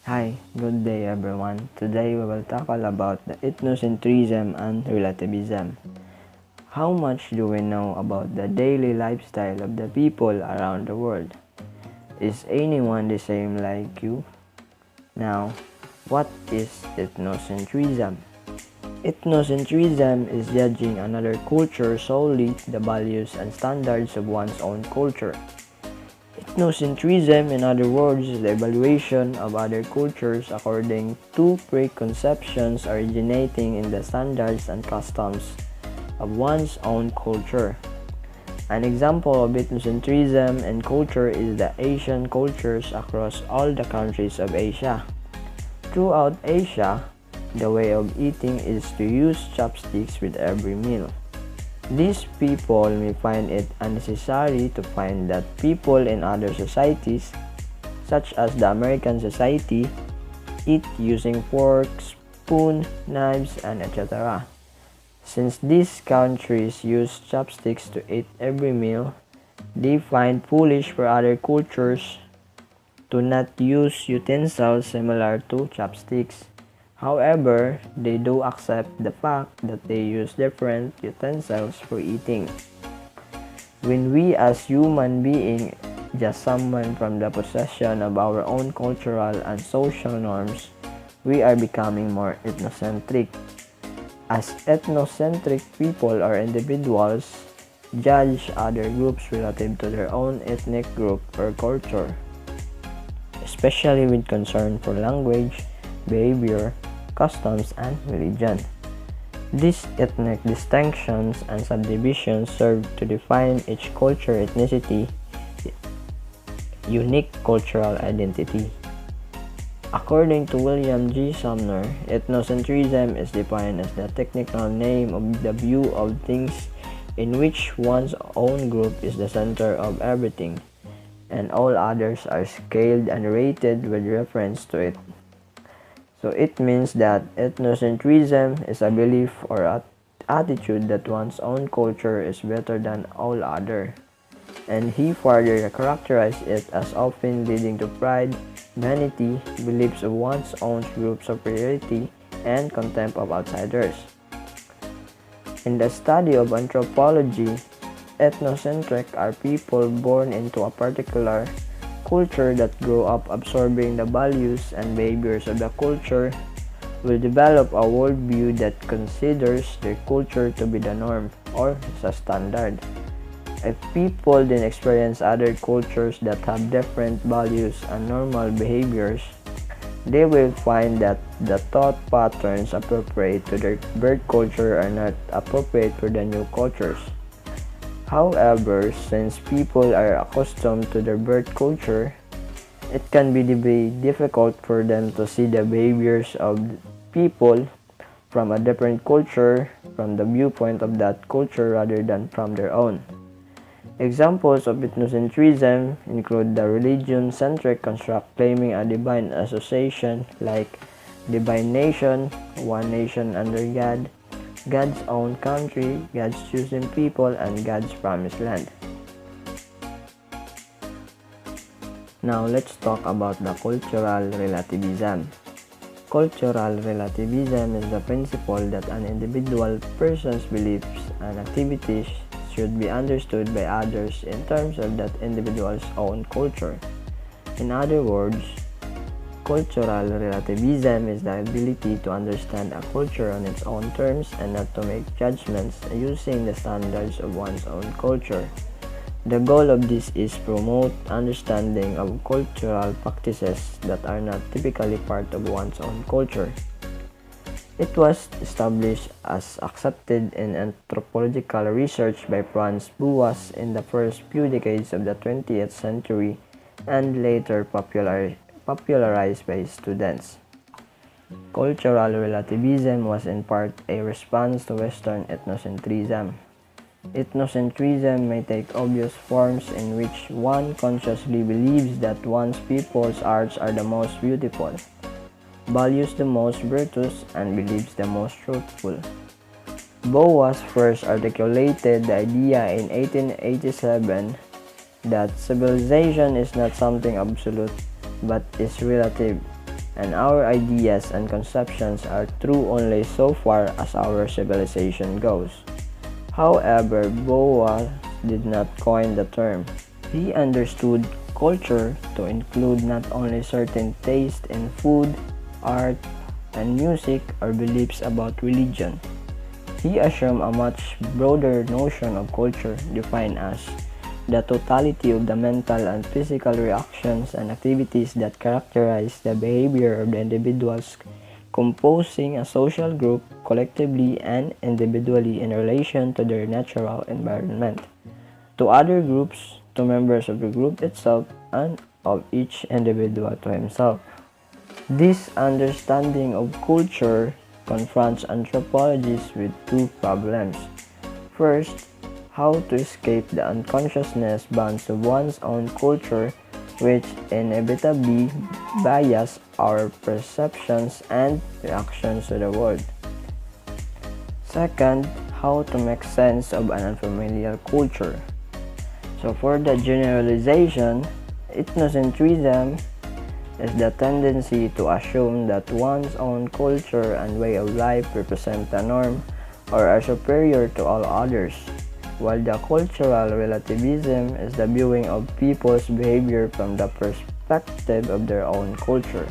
Hi, good day everyone. Today we will talk all about the ethnocentrism and relativism. How much do we know about the daily lifestyle of the people around the world? Is anyone the same like you? Now, what is ethnocentrism? Ethnocentrism is judging another culture solely the values and standards of one's own culture. Ethnocentrism, in other words, is the evaluation of other cultures according to preconceptions originating in the standards and customs of one's own culture. An example of ethnocentrism and culture is the Asian cultures across all the countries of Asia. Throughout Asia, the way of eating is to use chopsticks with every meal. These people may find it unnecessary to find that people in other societies, such as the American society, eat using forks, spoon, knives, and etc. Since these countries use chopsticks to eat every meal, they find foolish for other cultures to not use utensils similar to chopsticks. However, they do accept the fact that they use different utensils for eating. When we as human beings just someone from the possession of our own cultural and social norms, we are becoming more ethnocentric. As ethnocentric people or individuals judge other groups relative to their own ethnic group or culture, especially with concern for language, behavior, customs, and religion. These ethnic distinctions and subdivisions serve to define each culture ethnicity, unique cultural identity. According to William G. Sumner, ethnocentrism is defined as the technical name of the view of things in which one's own group is the center of everything, and all others are scaled and rated with reference to it. So it means that ethnocentrism is a belief or attitude that one's own culture is better than all other. And he further characterized it as often leading to pride, vanity, beliefs of one's own group superiority, and contempt of outsiders. In the study of anthropology, ethnocentric are people born into a particular culture that grow up absorbing the values and behaviors of the culture, will develop a worldview that considers their culture to be the norm or the standard. If people then experience other cultures that have different values and normal behaviors, they will find that the thought patterns appropriate to their birth culture are not appropriate for the new cultures. However, since people are accustomed to their birth culture, it can be difficult for them to see the behaviors of people from a different culture from the viewpoint of that culture rather than from their own. Examples of ethnocentrism include the religion-centric construct claiming a divine association like divine nation, one nation under God, God's own country, God's chosen people, and God's promised land. Now let's talk about the cultural relativism. Cultural relativism is the principle that an individual person's beliefs and activities should be understood by others in terms of that individual's own culture. In other words, cultural relativism is the ability to understand a culture on its own terms and not to make judgments using the standards of one's own culture. The goal of this is promote understanding of cultural practices that are not typically part of one's own culture. It was established as accepted in anthropological research by Franz Boas in the first few decades of the 20th century and later popularized by students. Cultural relativism was in part a response to Western ethnocentrism. Ethnocentrism may take obvious forms in which one consciously believes that one's people's arts are the most beautiful, values the most virtuous, and believes the most truthful. Boas first articulated the idea in 1887 that civilization is not something absolute but is relative. and our ideas and conceptions are true only so far as our civilization goes. However, Boas did not coin the term. He understood culture to include not only certain tastes in food, art, and music or beliefs about religion. He assumed a much broader notion of culture defined as the totality of the mental and physical reactions and activities that characterize the behavior of the individuals composing a social group collectively and individually in relation to their natural environment, to other groups, to members of the group itself, and of each individual to himself. This understanding of culture confronts anthropologists with two problems. First, how to escape the unconsciousness bonds of one's own culture, which inevitably bias our perceptions and reactions to the world. Second, how to make sense of an unfamiliar culture. So for the generalization, ethnocentrism is the tendency to assume that one's own culture and way of life represent the norm or are superior to all others, while the cultural relativism is the viewing of people's behavior from the perspective of their own culture.